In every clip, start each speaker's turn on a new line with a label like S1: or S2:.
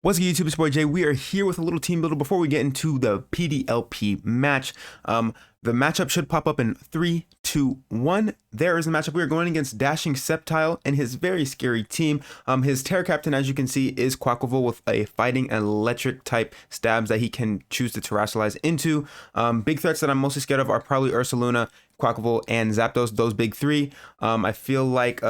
S1: What's good, YouTube? It's your boy Jay. We are here with a little team builder before we get into the PDLP match. The matchup should pop up in 3, 2, 1. There is the matchup. We are going against Dashing Sceptile and his very scary team. His Terra Captain, as you can see, is Quacklevolt with a fighting electric type stabs that he can choose to terrestrialize into. Big threats that I'm mostly scared of are probably Ursaluna, Quacklevolt, and Zapdos, those big three. I feel like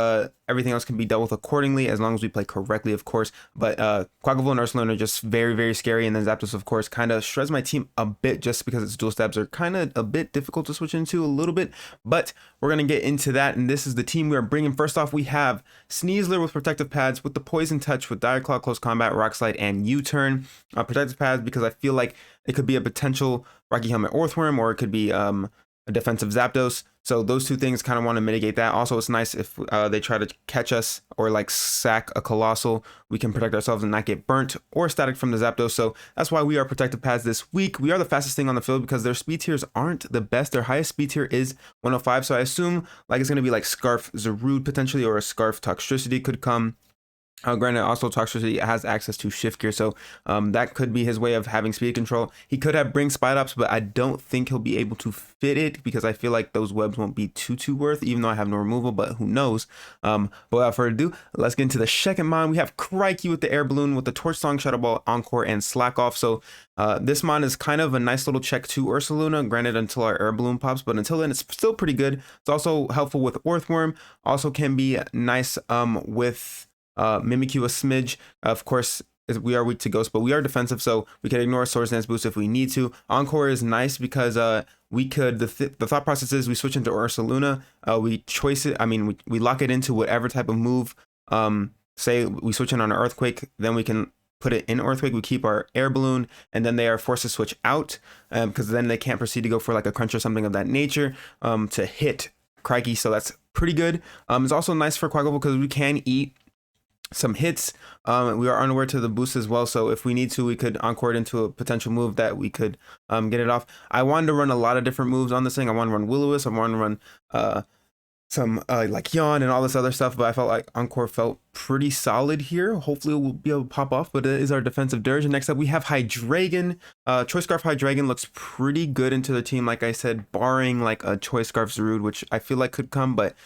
S1: everything else can be dealt with accordingly as long as we play correctly, of course. But Quacklevolt and Ursaluna are just very, very scary. And then Zapdos, of course, kind of shreds my team a bit just because its dual stabs are kind of a bit difficult to switch into a little bit. But we're going to get into that. And this is the team we are bringing. First off, we have Sneasler with Protective Pads, with the Poison Touch, with Dire Claw, Close Combat, Rock Slide, and U-Turn. Protective Pads because I feel like it could be a potential Rocky Helmet Orthworm, or it could be a defensive Zapdos. So those two things kind of want to mitigate that. Also, it's nice if they try to catch us or like sack a Colossal, we can protect ourselves and not get burnt or static from the Zapdos. So that's why we are Protective Pads this week. We are the fastest thing on the field because their speed tiers aren't the best. Their highest speed tier is 105. So I assume like it's going to be like Scarf Zarude potentially, or a Scarf Toxtricity could come. Granted, also Toxtricity has access to Shift Gear, so that could be his way of having speed control. He could have Bring Spidops, but I don't think he'll be able to fit it because I feel like those webs won't be too worth, even though I have no removal, but who knows. But without further ado, let's get into the second mon. We have Crikey with the Air Balloon, with the Torch Song, Shadow Ball, Encore, and Slack Off. So this mon is kind of a nice little check to Ursaluna, granted until our Air Balloon pops, but until then it's still pretty good. It's also helpful with Orthworm, also can be nice with Mimikyu a smidge. Of course, we are weak to Ghost, but we are defensive, so we can ignore Swords Dance boost if we need to. Encore is nice because we could, the thought process is we switch into Ursaluna, we choice it, we lock it into whatever type of move. Say we switch in on an Earthquake, then we can put it in Earthquake, we keep our Air Balloon, and then they are forced to switch out because then they can't proceed to go for like a Crunch or something of that nature to hit Crikey, so that's pretty good. It's also nice for Quacklevolt because we can eat some hits. We are unaware to the boost as well, so if we need to, we could encore it into a potential move that we could get it off. I wanted to run a lot of different moves on this thing. I want to run Will-O-Wisp, I want to run some like Yawn and all this other stuff, but I felt like Encore felt pretty solid here. Hopefully we'll be able to pop off, but it is our defensive dirge. And next up we have Hydreigon. Choice Scarf Hydreigon looks pretty good into the team, like I said, barring like a Choice Scarf Zarude, which I feel like could come, but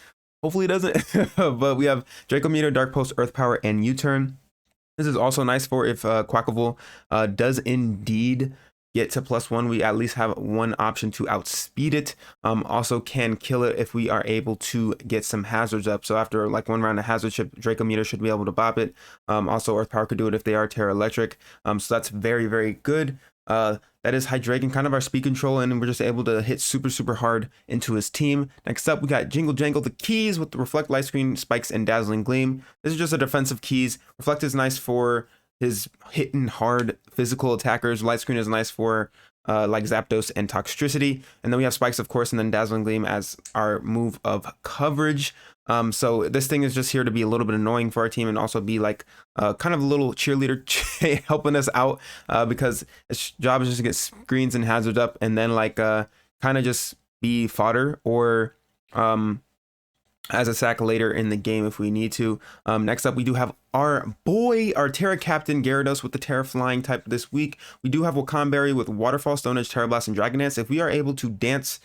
S1: hopefully it doesn't. But we have Draco Meteor, Dark Pulse, Earth Power, and U-Turn. This is also nice for if Quacklevolt does indeed get to +1, we at least have one option to outspeed it. Also can kill it if we are able to get some hazards up. So after like one round of hazard chip, Draco Meteor should be able to bop it. Also Earth Power could do it if they are Terra Electric. So that's very, very good. That is Hydreigon, kind of our speed control, and we're just able to hit super hard into his team. Next up, we got Jingle Jangle, the keys with the Reflect, Light Screen, Spikes, and Dazzling Gleam. This is just a defensive keys. Reflect is nice for his hitting hard physical attackers. Light Screen is nice for like Zapdos and Toxtricity. And then we have Spikes, of course, and then Dazzling Gleam as our move of coverage. So this thing is just here to be a little bit annoying for our team and also be like kind of a little cheerleader helping us out because its job is just to get screens and hazards up and then like kind of just be fodder or as a sack later in the game if we need to. Next up, we do have our Terra Captain Gyarados with the Terra Flying type this week. We do have Wakamberry with Waterfall, Stone Edge, Terra Blast, and Dragon Dance. If we are able to dance,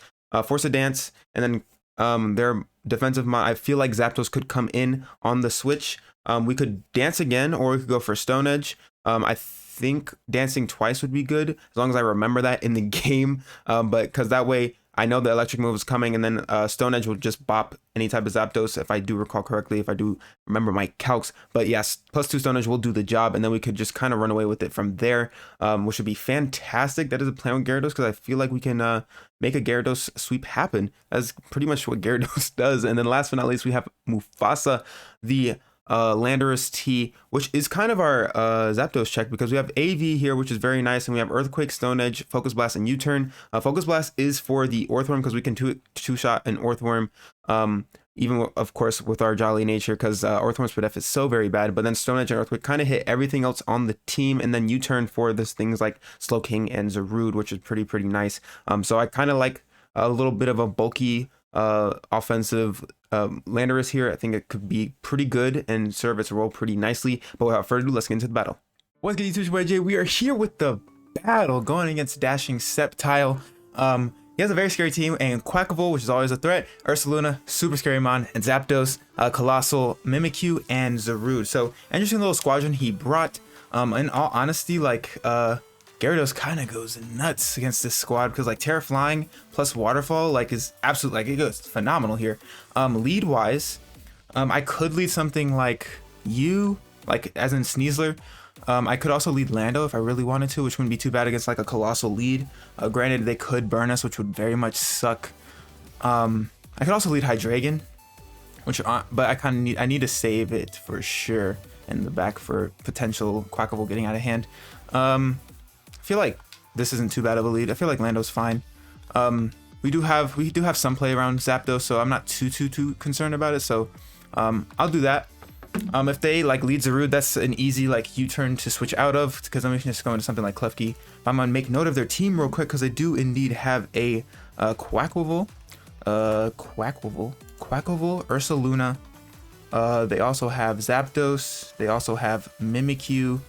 S1: force a dance, and then their defensive mod, I feel like Zapdos could come in on the switch. We could dance again, or we could go for Stone Edge. I think dancing twice would be good as long as I remember that in the game, but because that way I know the electric move is coming, and then Stone Edge will just bop any type of Zapdos, if I do recall correctly, if I do remember my calcs. But yes, +2 Stone Edge will do the job, and then we could just kind of run away with it from there, which would be fantastic. That is a plan with Gyarados, because I feel like we can make a Gyarados sweep happen. That's pretty much what Gyarados does. And then last but not least, we have Mufasa, the Landorus T, which is kind of our Zapdos check because we have AV here, which is very nice, and we have Earthquake, Stone Edge, Focus Blast, and U-Turn. Focus Blast is for the Orthworm because we can two-shot an Orthworm, even of course with our jolly nature because Orthworm's PDF is so very bad. But then Stone Edge and Earthquake kind of hit everything else on the team, and then U-Turn for this things like Slowking and Zarude, which is pretty nice. So I kind of like a little bit of a bulky offensive Landorus here. I think it could be pretty good and serve its role pretty nicely. But without further ado, let's get into the battle. What's good, YouTube? Boy Jay. We are here with the battle going against Dashing Sceptile. He has a very scary team, and Quackable, which is always a threat, Ursaluna, super scary mon, and Zapdos, Colossal, Mimikyu, and Zarude. So interesting little squadron he brought. In all honesty, like Gyarados kind of goes nuts against this squad because like Terra Flying plus Waterfall like is absolutely like it goes phenomenal here. Lead wise, I could lead something like you, like as in Sneasler. I could also lead Lando if I really wanted to, which wouldn't be too bad against like a Colossal lead. Granted, they could burn us, which would very much suck. I could also lead Hydreigon, which but I need to save it for sure in the back for potential Quackable getting out of hand. I feel like this isn't too bad of a lead. I feel like Lando's fine. We do have some play around Zapdos, so I'm not too concerned about it. So I'll do that. If they like lead Zarude, that's an easy like U-turn to switch out of, because I'm just going to something like Klefki. I'm gonna make note of their team real quick because they do indeed have a Quackable, Ursaluna. They also have Zapdos. They also have Mimikyu,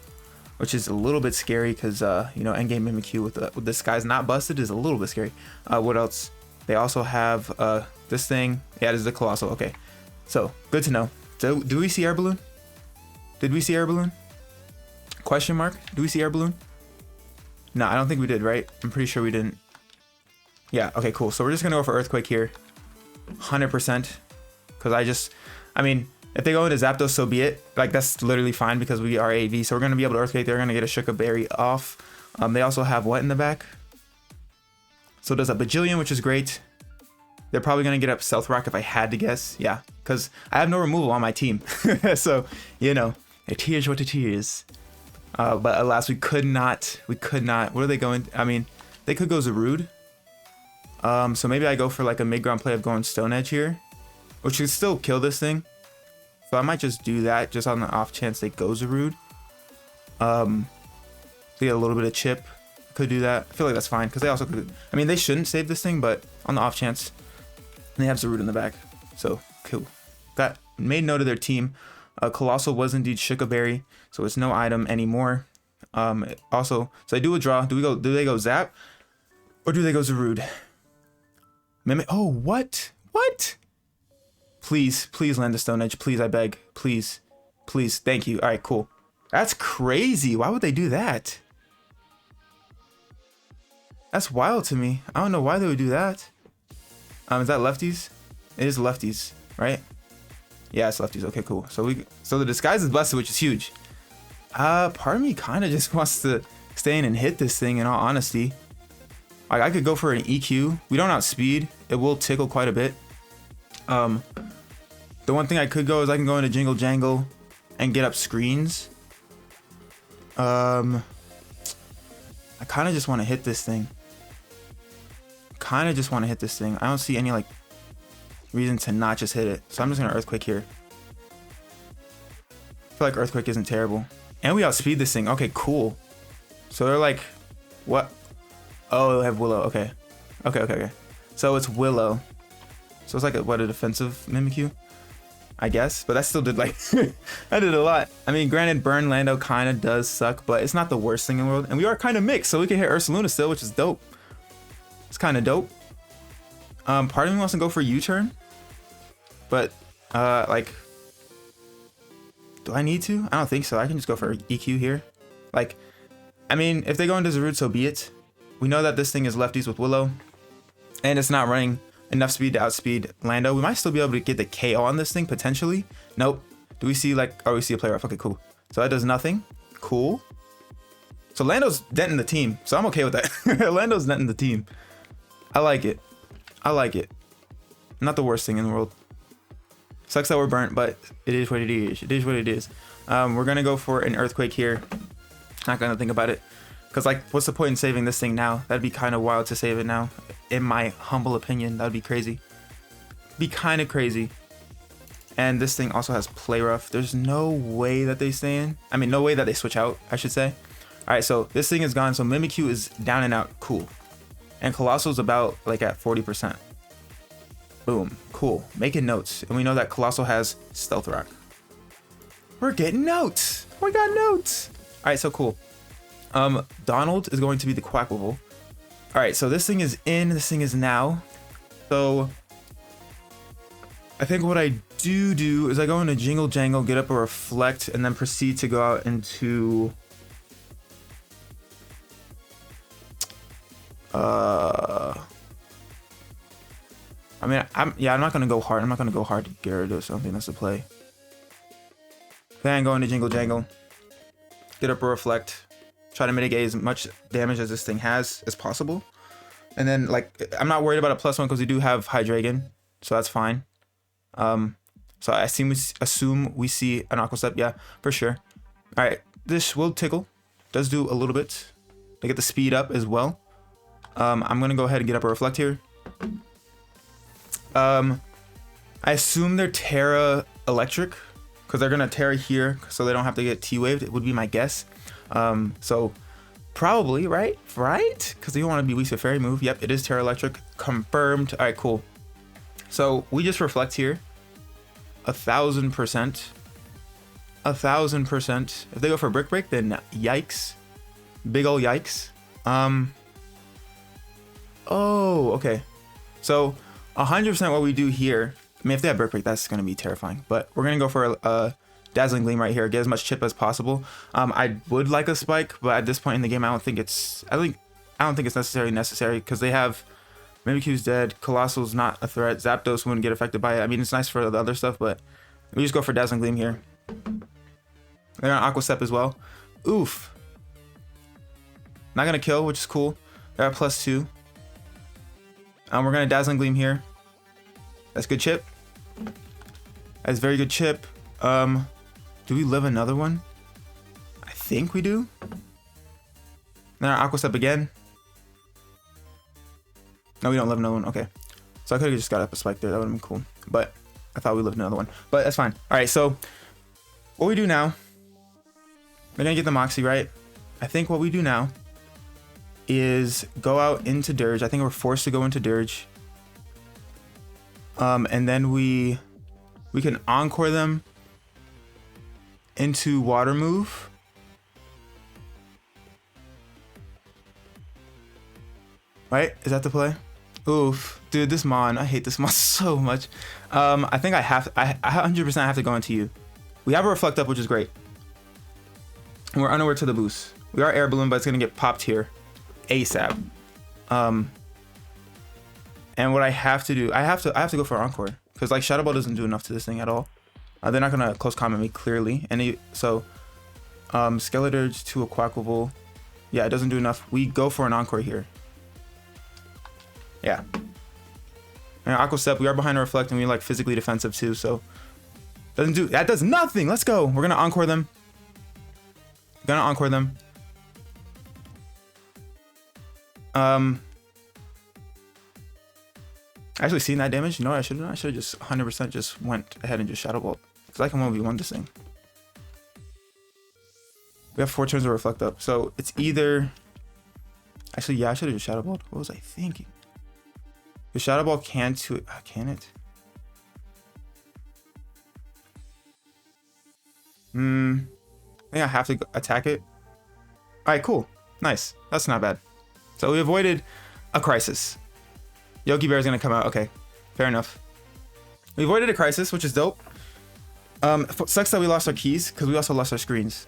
S1: which is a little bit scary because you know, endgame Mimikyu with this guy's not busted is a little bit scary. What else? They also have this thing. Yeah, this is the Colossal. Okay, so good to know. So, do we see Air Balloon? Did we see Air Balloon? Question mark? Do we see Air Balloon? No, I don't think we did, right? I'm pretty sure we didn't. Yeah, okay, cool. So we're just gonna go for Earthquake here. 100%. Because I mean, if they go into Zapdos, so be it. Like, that's literally fine because we are AV. So we're gonna be able to Earthquake. They're gonna get a Shuka Berry off. They also have what in the back? So does a Bajillion, which is great. They're probably going to get up Stealth Rock if I had to guess. Yeah, because I have no removal on my team. So, you know, it is what it is. But alas, we could not. What are they going? I mean, they could go Zarude. So maybe I go for like a mid-ground play of going Stone Edge here, which could still kill this thing. So I might just do that just on the off chance they go Zarude. Get a little bit of chip. Could do that. I feel like that's fine because they also could. I mean, they shouldn't save this thing, but on the off chance. And they have Zarude in the back, so cool. Made note of their team. Colossal was indeed Shuka Berry, so it's no item anymore. Also, so I do a draw. Do they go Zap, or do they go Zarude? Mimic. Oh, what? What? Please land a Stone Edge, please. I beg, please. Thank you. All right, cool. That's crazy. Why would they do that? That's wild to me. I don't know why they would do that. Is that lefties? It is lefties, right? Yeah, it's lefties. Okay, cool. So the disguise is busted, which is huge. Part of me kind of just wants to stay in and hit this thing, in all honesty. Like, I could go for an EQ. We don't outspeed. It will tickle quite a bit. The one thing I could go is I can go into Jingle Jangle and get up screens. I kind of just want to hit this thing. I don't see any like reason to not just hit it, so I'm just gonna Earthquake here. I feel like Earthquake isn't terrible, and we outspeed this thing. Okay, cool. So they're like, what? Oh, they have Willow. Okay. So it's Willow. So it's like a defensive Mimikyu, I guess. But that still did like that did a lot. I mean, granted, Burn Lando kind of does suck, but it's not the worst thing in the world, and we are kind of mixed, so we can hit Ursaluna still, which is dope. It's kind of dope. Part of me wants to go for U-turn, but like, do I need to? I don't think so. I can just go for EQ here. Like, I mean, if they go into Zarude, so be it. We know that this thing is lefties with Willow, and it's not running enough speed to outspeed Lando. We might still be able to get the KO on this thing potentially. Nope. Do we see like? Oh, we see a player off. Okay, cool. So that does nothing. Cool. So Lando's denting the team, so I'm okay with that. Lando's denting the team. I like it. Not the worst thing in the world. Sucks that we're burnt, but it is what it is. We're gonna go for an Earthquake here. Not gonna think about it, because like, what's the point in saving this thing now? That'd be kind of wild to save it now. In my humble opinion, that'd be crazy. Be kind of crazy. And this thing also has Play Rough. There's no way that they stay in. I mean, no way that they switch out, I should say. All right, so this thing is gone. So Mimikyu is down and out. Cool. And Colossal's about like at 40%. Boom. Cool. Making notes. And we know that Colossal has Stealth Rock. We're getting notes. We got notes. right, so cool. Donald is going to be the Quackable. All right, so this thing is in, this thing is now. So I think what I do is I go into Jingle Jangle, get up a Reflect, and then proceed to go out into I mean, I'm not gonna go hard. I'm not gonna go hard to Gyarados. I don't think that's the play. Then go into Jingle Jangle, get up a Reflect, try to mitigate as much damage as this thing has as possible. And then, like, I'm not worried about a +1 because we do have Hydreigon, so that's fine. So I assume we see an Aqua Step, yeah, for sure. All right, this will tickle. Does do a little bit. They get the speed up as well. I'm gonna go ahead and get up a Reflect here. I assume they're Terra Electric because they're gonna Terra here, so they don't have to get T-waved. It would be my guess. So probably right, because you want to be weak to Fairy move. Yep, it is Terra Electric, confirmed. All right, cool. So we just Reflect here. 1000%. 1000%. If they go for Brick Break, then yikes. Big ol' yikes. Oh, okay. So 100% what we do here. I mean, if they have Brick Break, that's gonna be terrifying. But we're gonna go for a Dazzling Gleam right here. Get as much chip as possible. I would like a Spike, but at this point in the game, I don't think it's necessary because they have Mimikyu's dead. Colossal's not a threat. Zapdos wouldn't get affected by it. I mean, it's nice for the other stuff, but we just go for Dazzling Gleam here. They're on Aqua Step as well. Oof. Not gonna kill, which is cool. They're at +2. We're gonna Dazzling Gleam here. That's good chip. That's very good chip. Do we live another one? I think we do. Then our Aqua Step again. No, we don't live another one. Okay. So I could have just got up a Spike there. That would have been cool. But I thought we lived another one. But that's fine. All right, so what we do now, we're going to get the Moxie, right? I think what we do now is go out into Dirge. I think we're forced to go into Dirge. And then we can Encore them into Water Move. Right? Is that the play? Oof. Dude, this Mon. I hate this Mon so much. I think I 100% have to go into you. We have a Reflect up, which is great. And we're unaware to the boost. We are Air Balloon, but it's going to get popped here. ASAP. And what I have to do, I have to go for Encore. Because, like, Shadow Ball doesn't do enough to this thing at all. They're not going to close combat me, clearly. And Skeletor to a Quackable. Yeah, it doesn't do enough. We go for an Encore here. Yeah. And Aqua Step, we are behind a Reflect, and we're, like, physically defensive, too, so... that does nothing! Let's go! We're gonna Encore them. Actually, seeing that damage, you know what I should have done? I should have just 100% just went ahead and just Shadow Ball. Because I can 1v1 this thing. We have 4 turns of Reflect up, so it's either... Actually, yeah, I should have just Shadow Balled. What was I thinking? The Shadow Ball can it? I think I have to attack it. Alright, cool. Nice. That's not bad. So we avoided a crisis. Yogi Bear is going to come out. Okay, fair enough. We avoided a crisis, which is dope. Sucks that we lost our keys, because we also lost our screens.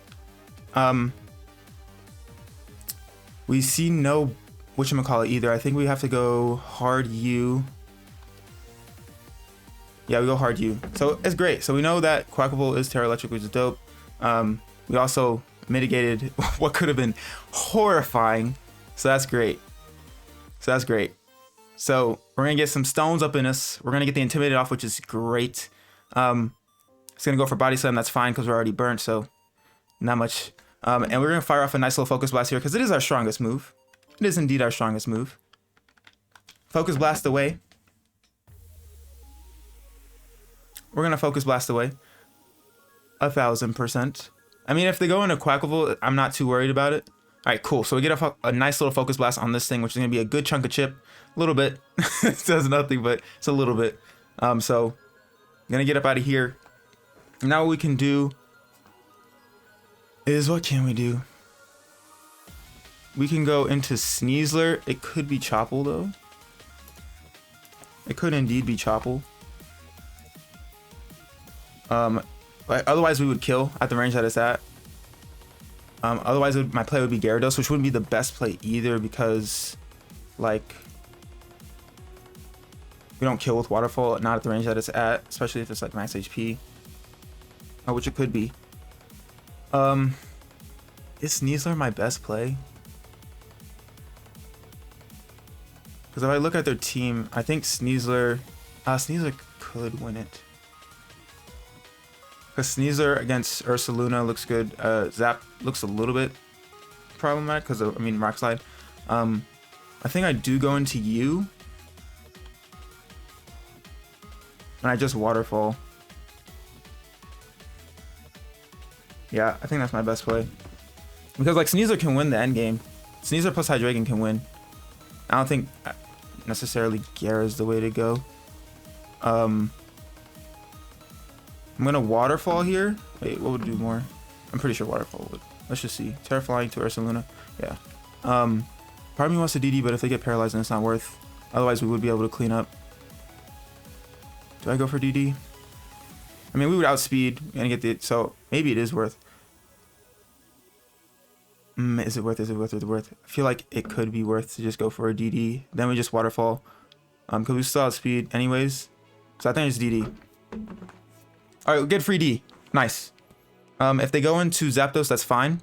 S1: We see no whatchamacallit either. I think we have to go hard U. Yeah, we go hard U. So it's great. So we know that Quackable is Terra Electric, which is dope. We also mitigated what could have been horrifying. So that's great. So we're going to get some stones up in us. We're going to get the Intimidated off, which is great. It's going to go for Body Slam. That's fine because we're already burnt, so not much. And we're going to fire off a nice little Focus Blast here because it is our strongest move. It is indeed our strongest move. Focus Blast away. We're going to Focus Blast away. 1000%. I mean, if they go into Quackable, I'm not too worried about it. All right, cool. So we get a nice little Focus Blast on this thing, which is going to be a good chunk of chip. A little bit. It does nothing, but it's a little bit. So I'm going to get up out of here. Now what we can do is what can we do? We can go into Sneasler. It could be Chople though. It could indeed be Chople. But otherwise we would kill at the range that it's at. Otherwise my play would be Gyarados, which wouldn't be the best play either because like we don't kill with Waterfall, not at the range that it's at, especially if it's like max HP. Which it could be. Is Sneasler my best play? Because if I look at their team, I think Sneasler could win it. Because Sneasler against Ursaluna looks good. Zap looks a little bit problematic because I mean Rock Slide. I think I do go into you. And I just Waterfall. Yeah, I think that's my best play. Because like Sneasler can win the end game. Sneasler plus Hydreigon can win. I don't think necessarily Gyara is the way to go. I'm gonna Waterfall here. Wait, what would do more? I'm pretty sure Waterfall would. Let's just see. Terra Flying to Ursaluna. Yeah. Part of me wants to DD, but if they get paralyzed, then it's not worth. Otherwise, we would be able to clean up. Do I go for DD? I mean, we would outspeed and get the. So maybe it is worth. Is it worth? Is it worth? Is it worth? I feel like it could be worth to just go for a DD. Then we just Waterfall. Because we still outspeed anyways. So I think it's DD. All right, get free D. Nice. If they go into Zapdos, that's fine.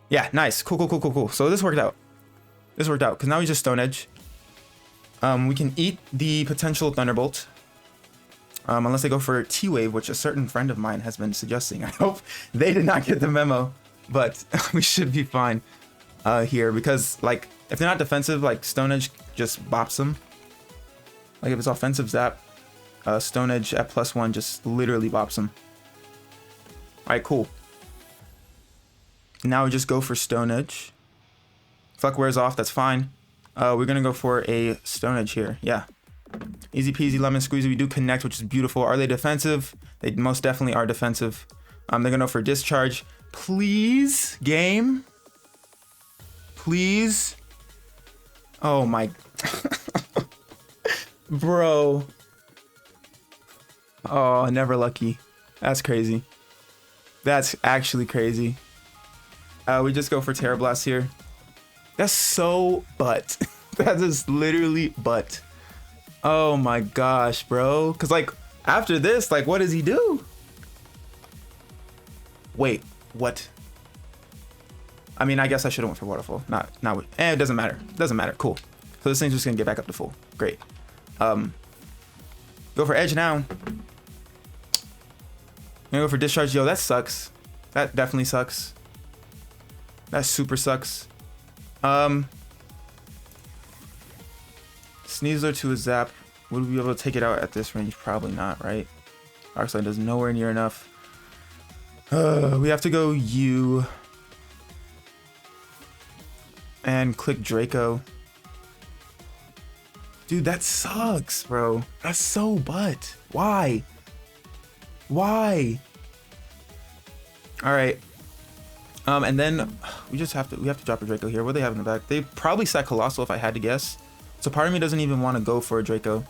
S1: Yeah, nice. Cool, cool, cool, cool, cool. So this worked out. This worked out because now we just Stone Edge. We can eat the potential Thunderbolt. Unless they go for T-Wave, which a certain friend of mine has been suggesting. I hope they did not get the memo, but we should be fine here because, like, if they're not defensive, like Stone Edge just bops them. Like if it's offensive Zap, Stone Edge at +1 just literally bops them. All right, cool. Now we just go for Stone Edge. Fuck wears off, that's fine. We're gonna go for a Stone Edge here. Yeah. Easy peasy lemon squeezy. We do connect, which is beautiful. Are they defensive? They most definitely are defensive. They're gonna go for discharge. Please, game. Please. Oh my. Bro. Oh, never lucky. That's crazy. That's actually crazy. We just go for Terra Blast here. That's so butt. That is literally butt. Oh my gosh, bro. Cause like after this, like what does he do? Wait, what? I mean, I guess I should have went for Waterfall. Not it doesn't matter. Doesn't matter. Cool. So this thing's just gonna get back up to full. Great. Go for Edge now. Gonna go for Discharge. Yo, that sucks. That definitely sucks. That super sucks. Sneasler to a Zap. Would we be able to take it out at this range? Probably not, right? Arc Slide does nowhere near enough. We have to go U. And click Draco. Dude, that sucks, bro. That's so butt. Why? Why? All right. And then we have to drop a Draco here. What do they have in the back? They probably sack Colossal if I had to guess. So part of me doesn't even want to go for a Draco.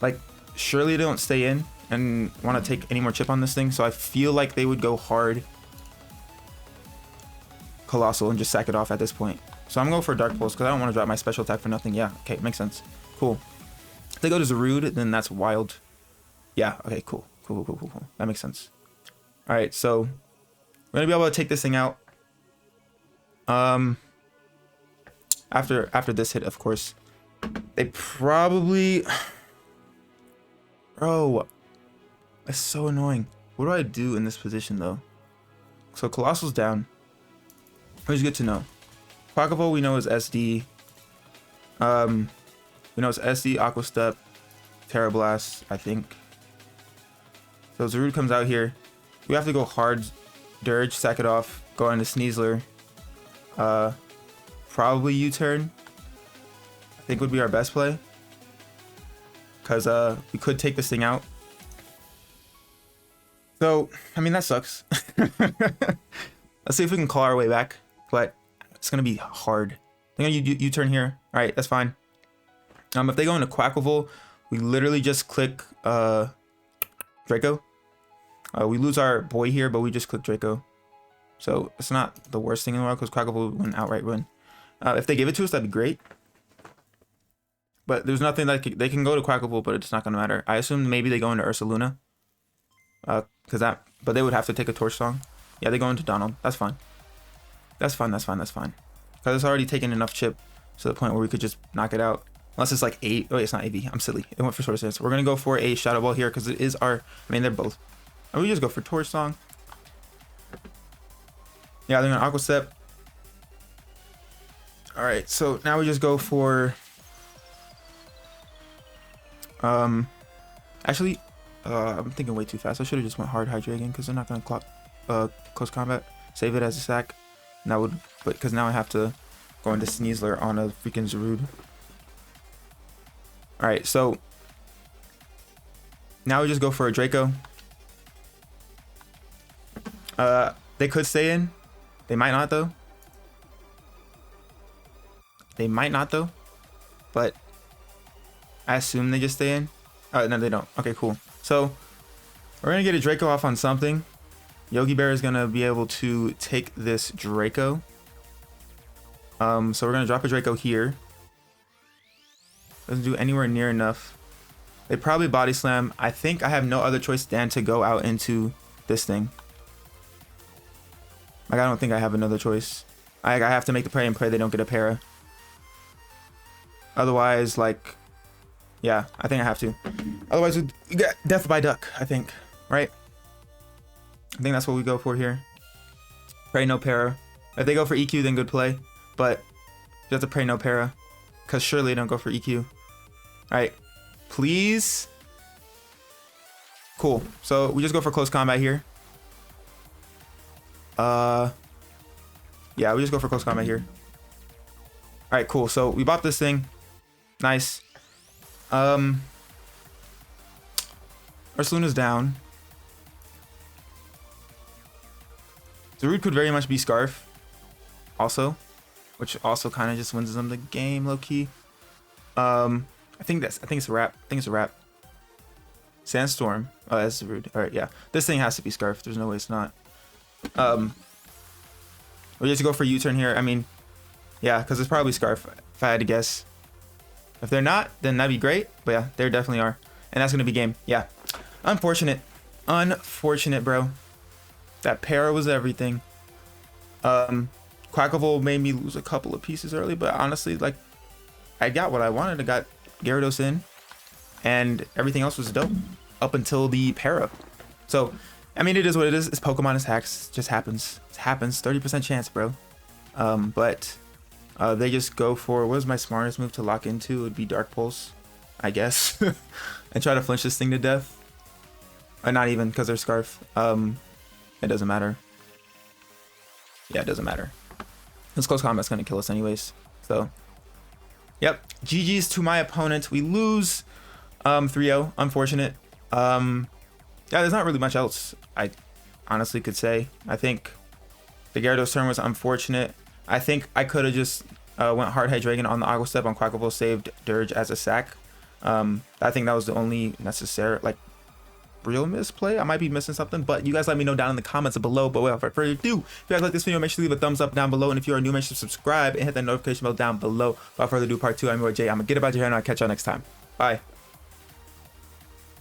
S1: Like, surely they don't stay in and want to take any more chip on this thing. So I feel like they would go hard Colossal and just sack it off at this point. So I'm going for Dark Pulse because I don't want to drop my special attack for nothing. Yeah, okay, makes sense. Cool. If they go to Zarude, then that's wild. Yeah, okay, cool. Cool. That makes sense. All right, so we're going to be able to take this thing out. After this hit, of course. They probably... Bro, that's so annoying. What do I do in this position, though? So Colossal's down. Which is good to know. Pokeball we know is SD. We know it's SD, Aqua Step, Terra Blast, I think. So Zarude comes out here. We have to go hard Dirge, sack it off, go into Sneasler. Probably U-turn. I think would be our best play. Because we could take this thing out. So, I mean, that sucks. Let's see if we can claw our way back, but it's gonna be hard. They're gonna U-turn here. All right, that's fine. If they go into Quacklevolt, we literally just click Draco. We lose our boy here, but we just click Draco. So it's not the worst thing in the world because Quacklevolt wouldn't outright win. If they give it to us, that'd be great. But there's nothing that they can go to Quacklevolt, but it's not gonna matter. I assume maybe they go into Ursaluna. But they would have to take a Torch Song. Yeah, they go into Donald. That's fine. That's fine. Because it's already taken enough chip to the point where we could just knock it out. Unless it's like 8. Oh, wait, it's not AV. I'm silly. It went for Sword Dance. We're going to go for a Shadow Ball here because it is our... I mean, they're both. And we just go for Torch Song. Yeah, they're going to Aqua Step. Alright, so now we just go for... Actually, I'm thinking way too fast. I should have just went Hard Hydreigon because they're not going to clock Close Combat. Save it as a sack. And that would... But because now I have to go into Sneasler on a freaking Zarude. Alright, so now we just go for a Draco. They could stay in. They might not though. But I assume they just stay in. Oh, no, they don't. Okay, cool. So we're gonna get a Draco off on something. Yogi Bear is gonna be able to take this Draco. So we're gonna drop a Draco here. Doesn't do anywhere near enough. They probably Body Slam. I think I have no other choice than to go out into this thing. Like, I don't think I have another choice. I have to make the play and pray they don't get a para. Otherwise, like, yeah, I think I have to. Otherwise, we get Death by Duck, I think, right? I think that's what we go for here. Pray no para. If they go for EQ, then good play. But you have to pray no para. Because surely they don't go for EQ. Alright. Please. Cool. So we just go for Close Combat here. Yeah, we just go for Close Combat here. Alright, cool. So we bought this thing. Nice. Ursaluna's down. Zarude could very much be Scarf. Also. Which also kind of just wins them the game, low key. I think it's a wrap. Sandstorm. Oh, that's rude. All right, yeah. This thing has to be Scarf. There's no way it's not. We just go for U-turn here. I mean, yeah, because it's probably Scarf. If I had to guess. If they're not, then that'd be great. But yeah, they definitely are, and that's gonna be game. Yeah, unfortunate, bro. That para was everything. Quacklevolt made me lose a couple of pieces early, but honestly, like, I got what I wanted. I got Gyarados in, and everything else was dope up until the para. So, I mean, it is what it is. It's Pokemon, it's hacks. It just happens. It happens. 30% chance, bro. But they just go for, what is my smartest move to lock into? It would be Dark Pulse, I guess, and try to flinch this thing to death. Not even, because they're Scarf. It doesn't matter. Yeah, it doesn't matter. This Close Combat's gonna kill us anyways. So, yep. GG's to my opponent. We lose 3-0. Unfortunate. Yeah, there's not really much else I honestly could say. I think the Gyarados turn was unfortunate. I think I could have just went Hard Hydreigon on the Aqua Step on Quacklevolt, saved Dirge as a sack. I think that was the only necessary, like, real misplay. I might be missing something, but you guys let me know down in the comments below. But without further ado, if you guys like this video, make sure to leave a thumbs up down below, and if you are new, make sure to subscribe and hit that notification bell down below. Without further ado, part 2, I'm your Jay. I'm gonna get about your hair, and I'll catch y'all next time. Bye.